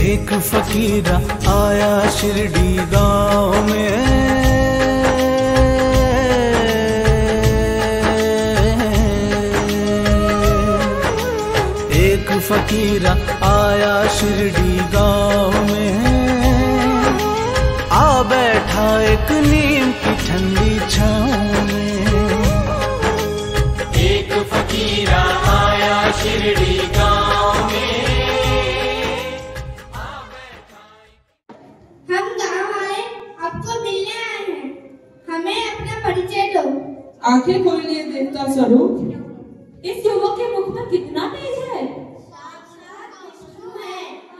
एक फकीर आया शिरडी गांव में, एक फकीर आया शिरडी गांव में, आ बैठा एक नीम की ठंडी छांव में। एक फकीर आया शिरडी गांव में। हम गांव वाले आपको मिलने आए हैं, हमें अपना परिचय दो। आंखें खोलिए देवता स्वरूप। इस युवक के मुख में कितना तेज है।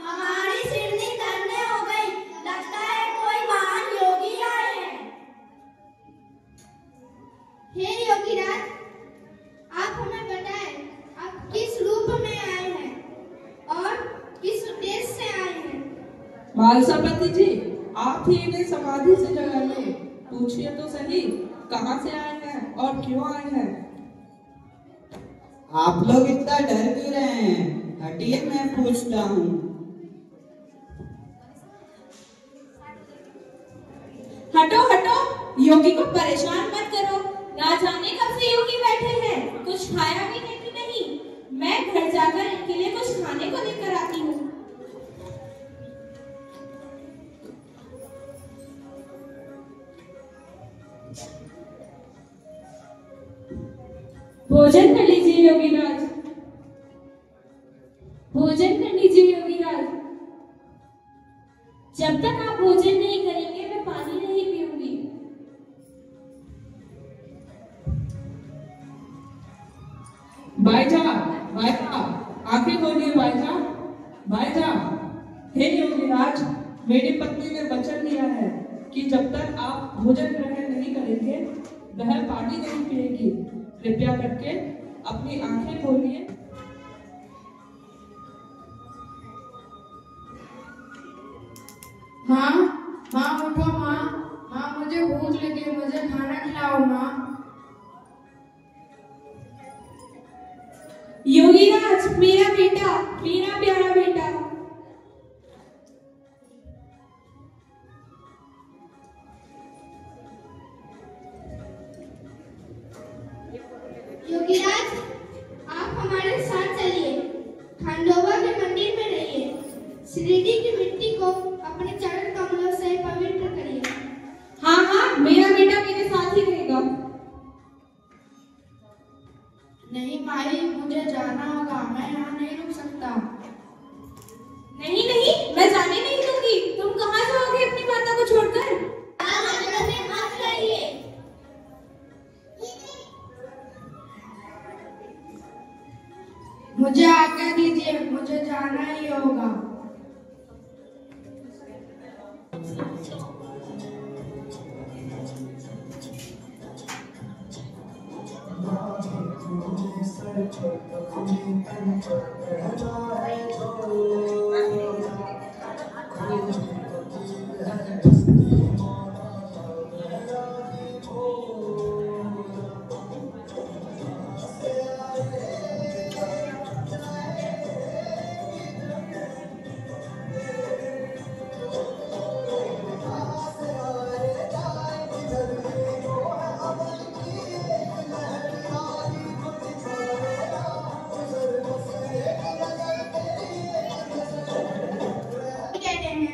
हमारी सिरनी धन्य हो गई, लगता है कोई महान योगी आए हैं। हे योगीराज, आप हमें बताएं, आप किस रूप में आए हैं और किस उद्देश्य से आए हैं? मालसापति जी, आप ही इन्हें समाधि से जगाइए। पूछिए तो सही, कहाँ से आए हैं और क्यों आए हैं? आप लोग इतना डर क्यों रहे हैं? हटिए, मैं पूछता हूँ। हटो हटो, योगी को परेशान मत करो। ना जाने कब से योगी बैठे हैं, कुछ खाया भी नहीं कि नहीं। मैं घर जाकर इनके लिए कुछ खाने को लेकर आती हूँ। भोजन कर लीजिए योगीराज, भोजन कर लीजिए योगीराज। जब तक आप भोजन नहीं करेंगे मैं पानी नहीं पीऊंगी। भाईजा, आंखें खोलिए भाईजा, भाईजा। हे योगीराज, मेरी पत्नी ने वचन दिया है कि जब तक आप भोजन ग्रहण नहीं करेंगे वह पानी नहीं पिएगी। कृपया करके अपनी आंखें खोलिए। माँ, माँ उठो माँ, माँ मुझे भूख लगी है, मुझे खाना खिलाओ माँ। योगीराज, मेरा बेटा, मेरा प्यारा बेटा। योगीराज, आप हमारे साथ चलिए, खंडोबा के मंदिर में रहिए, शिरडी की मिट्टी को अपने चरण कमलों से पवित्र करिए। हाँ हाँ, मेरा बेटा मेरे साथ ही रहेगा। नहीं माई, मुझे जाना होगा, मैं यहाँ नहीं रुक सकता। नहीं नहीं, मैं जाने नहीं दूंगी। तुम कहाँ जाओगे अपनी माता को छोड़कर? मत रहिए। मुझे आज्ञा दीजिए, मुझे जाना ही होगा।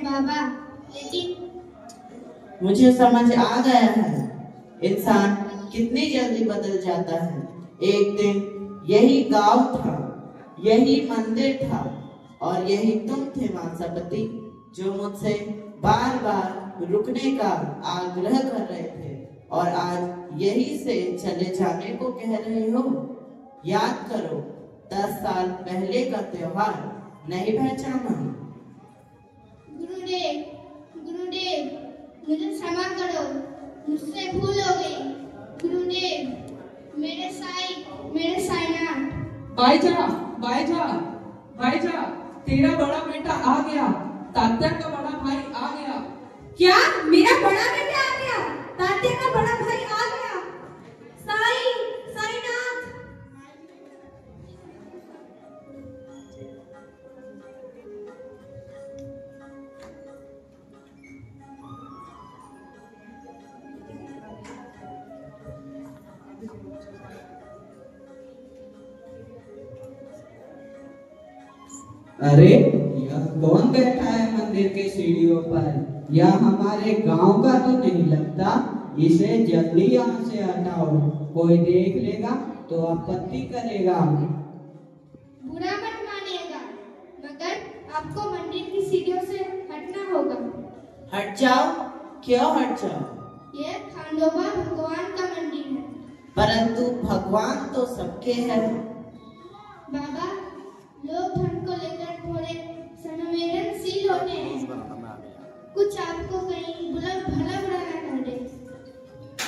बाबा, लेकिन मुझे समझ आ गया है, इंसान कितनी जल्दी बदल जाता है। एक दिन यही गांव था, यही मंदिर था और यही तुम थे मानसापति, जो मुझसे बार बार रुकने का आग्रह कर रहे थे और आज यही से चले जाने को कह रहे हो। याद करो, 10 साल पहले का त्योहार नहीं पहचाना? गुरुदेव, गुरुदेव, मुझे क्षमा करो, मुझसे भूल हो गई। गुरुदेव, मेरे साईनाथ। भाईजा, तेरा बड़ा बेटा आ गया, तात्या का बड़ा भाई आ गया। क्या? मेरा बड़ा बेटा आ गया? तात्या का बड़ा भाई आ गया? साईनाथ। अरे यह कौन बैठा है मंदिर के सीढ़ियों पर? यह हमारे गांव का तो नहीं लगता। इसे जल्दी यहाँ से हटाओ, कोई देख लेगा तो आपत्ति करेगा। बुरा मत मानिएगा, मगर आपको मंदिर की सीढ़ियों से हटना होगा। हट जाओ? क्यों हट जाओ? यह खंडोबा भगवान का मंदिर है। परंतु भगवान तो सबके हैं। बाबा, लोग धन को लेकर थोड़े संवेदनशील होते हैं। कुछ आपको कहीं भला बुरा ना कर दे।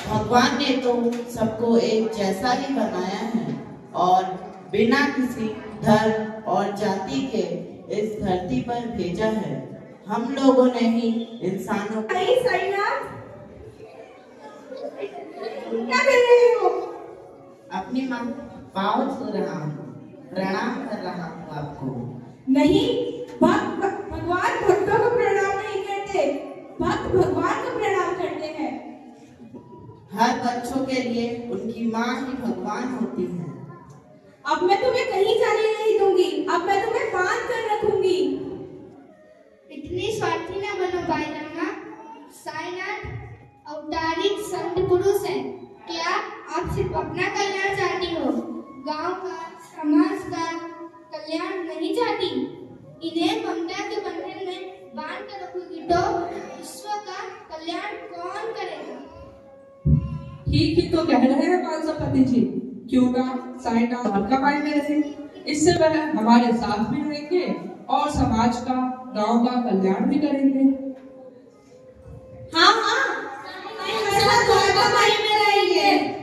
भगवान ने तो सबको एक जैसा ही बनाया है और बिना किसी धर्म और जाति के इस धरती पर भेजा है। हम लोगों ने ही इंसानों को। साईनाथ, क्या कर रहे हो? अपनी मां पाँव छू रहा हूँ, प्रणाम कर रहा हूँ आपको। नहीं, भगवान भक्तों को प्रणाम नहीं करते, भक्त भगवान को प्रणाम करते हैं। हर बच्चों के लिए उनकी माँ ही भगवान होती है। अब मैं तुम्हें कहीं जाने नहीं दूंगी, अब मैं तुम्हें बांध कर रखूंगी। इतनी स्वार्थी ना बनो भाईजाना। साईनाथ अवतारित संत पुरुष है। क्या आप सिर्फ अपना कल्याण चाहती हो, गांव का, समाज का कल्याण नहीं चाहती? इन्हें ममता के बंधन में बांध कर रखोगी तो विश्व का कल्याण कौन करेगा? ठीक ही तो कह रहे हैं पांचपति जी। क्यों ना साईनाथ आपका भाई में रहे, इससे वह हमारे साथ भी रहेंगे और समाज का, गांव का कल्याण भी करेंगे। हाँ हाँ, हमारे साथ द्वारका माई में रहेंगे।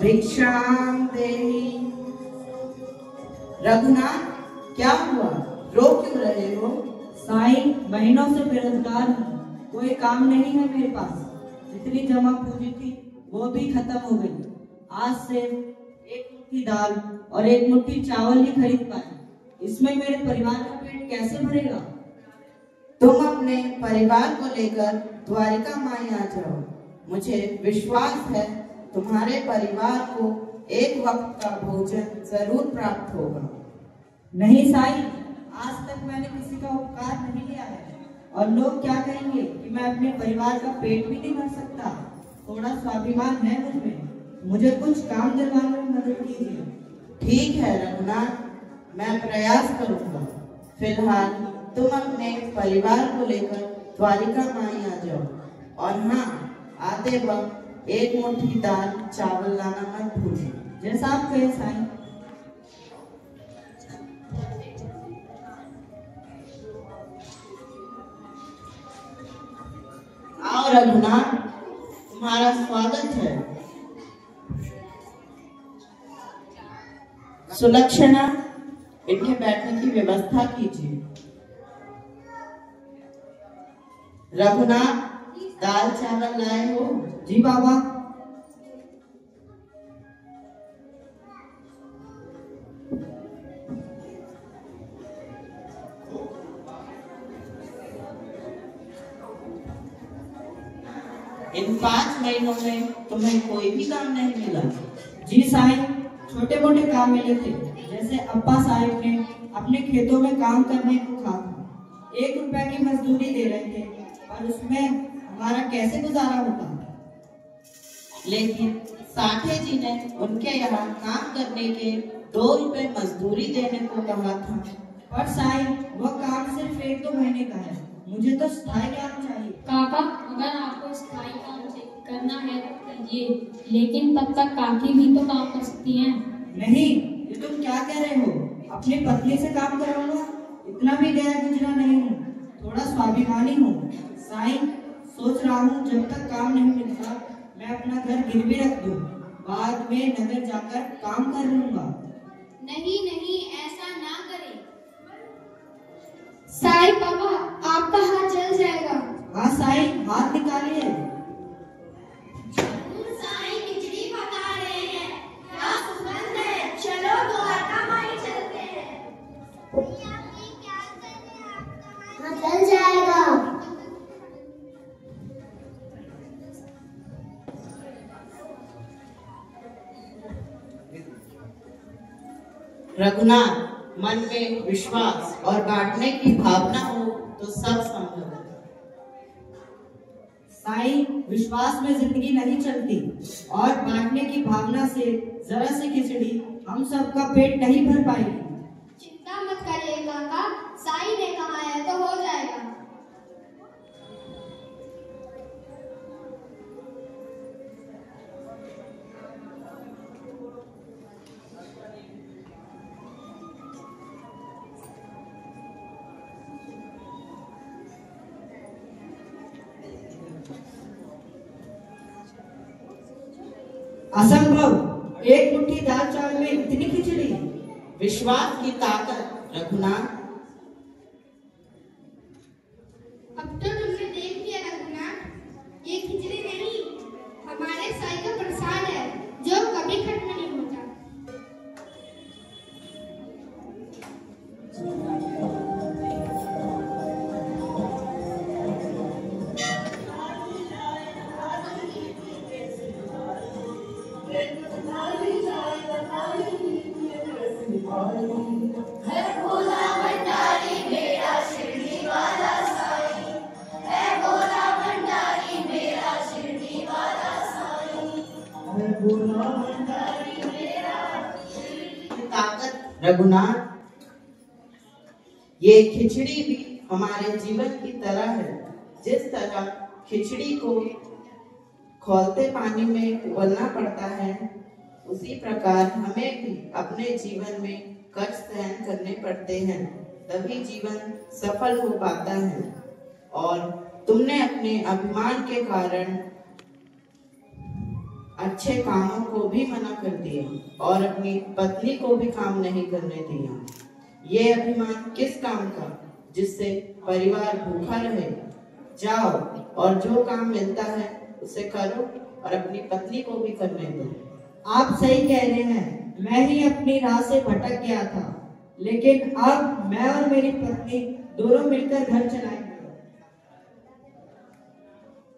भिक्षाम देहि। रघुनाथ, क्या हुआ? रो क्यों रहे हो? साईं, महीनों से बेरोजगार हूँ, कोई काम नहीं है मेरे पास। जितनी जमा पूंजी थी वो भी खत्म हो गई। आज से एक मुट्ठी दाल और एक मुट्ठी चावल ही खरीद पाए। इसमें मेरे परिवार का पेट कैसे भरेगा? तुम अपने परिवार को लेकर द्वारिका माई आ जाओ। मुझे विश्वास है तुम्हारे परिवार को एक वक्त का भोजन जरूर प्राप्त होगा। नहीं साईं, आज तक मैंने किसी का उपकार नहीं लिया है और लोग क्या कहेंगे कि मैं अपने परिवार का पेट भी नहीं भर सकता। थोड़ा स्वाभिमान है मुझमें, मुझे कुछ काम दिलवाने में मदद कीजिए। ठीक है रघुनाथ, मैं प्रयास करूंगा। फिलहाल तुम अपने परिवार को लेकर द्वारिका माई आ जाओ और हाँ, आते वक्त एक मुट्ठी दाल चावल लाना मत भूलिए। जैसा आप कहें साईं। आओ रघुनाथ, तुम्हारा स्वागत है। सुलक्षणा, इन्हें बैठने की व्यवस्था कीजिए। रघुनाथ, दाल चावल लाए हो? जी बाबा। इन 5 महीनों में तुम्हें कोई भी काम नहीं मिला? जी साईं, छोटे मोटे काम मिले थे। जैसे अब्बा साहब ने अपने खेतों में काम करने को कहा, 1 रुपए की मजदूरी दे रहे थे और उसमें हमारा कैसे गुजारा होता। लेकिन साठे जी ने उनके यहाँ काम करने के 2 रुपए मजदूरी देने को कहा था। पर साईं, वो काम सिर्फ 1-2 महीने का है, मुझे तो स्थायी काम चाहिए। काका, अगर आपको स्थायी काम करना है तो कीजिए, लेकिन तब तक काकी भी तो काम कर सकती हैं। नहीं, ये तुम क्या कह रहे हो? अपनी पत्नी से काम कराऊंगा? इतना भी गया गुजरा नहीं हूँ, थोड़ा स्वाभिमानी हूँ। साईं, सोच रहा हूँ जब तक काम नहीं मिलता मैं अपना घर गिरवी रख दूँ, बाद में नगर जाकर काम कर लूंगा। नहीं नहीं, ऐसा ना करें। साईं बाबा, आपका हाथ जल जाएगा। हाँ साईं, हाथ निकालिए। साईं खिचड़ी पका रहे हैं, क्या सुगंध है। चलो द्वारका माई चलते हैं। हाँ, जल जाएगा। रघुनाथ, मन में विश्वास और बांटने की भावना हो तो सब संभव है। साईं, विश्वास में जिंदगी नहीं चलती और बांटने की भावना से जरा सी खिचड़ी हम सबका पेट नहीं भर पाएगी। चिंता मत करिए काका, साईं ने कहा है तो हो जाएगा। असंभव, एक मुट्ठी दाल चावल में इतनी खिचड़ी। विश्वास की ताकत रघुनाथ। अब तो तुमने देख लिया रघुनाथ, ये खिचड़ी नहीं, हमारे साईं का प्रसाद है जो कभी खत्म नहीं होता। ताकत रघुनाथ, ये खिचड़ी भी हमारे जीवन की तरह है। जिस तरह खिचड़ी को खौलते पानी में उबलना पड़ता है, उसी प्रकार हमें भी अपने जीवन में कष्ट सहन करने पड़ते हैं, तभी जीवन सफल हो पाता है। और तुमने अपने अभिमान के कारण अच्छे कामों को भी मना कर दिया और अपनी पत्नी को भी काम नहीं करने दिया। ये अभिमान किस काम का, जिससे परिवार भूखा रहे। जाओ और जो काम मिलता है उसे करो और अपनी पत्नी को भी करने दो। आप सही कह रहे हैं, मैं ही अपनी राह से भटक गया था, लेकिन अब मैं और मेरी पत्नी दोनों मिलकर घर चलाएंगे।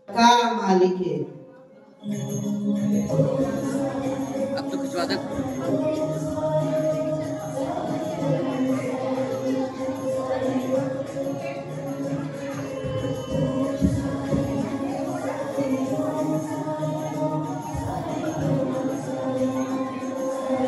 का मालिक है। अब तो खिंचवा दे।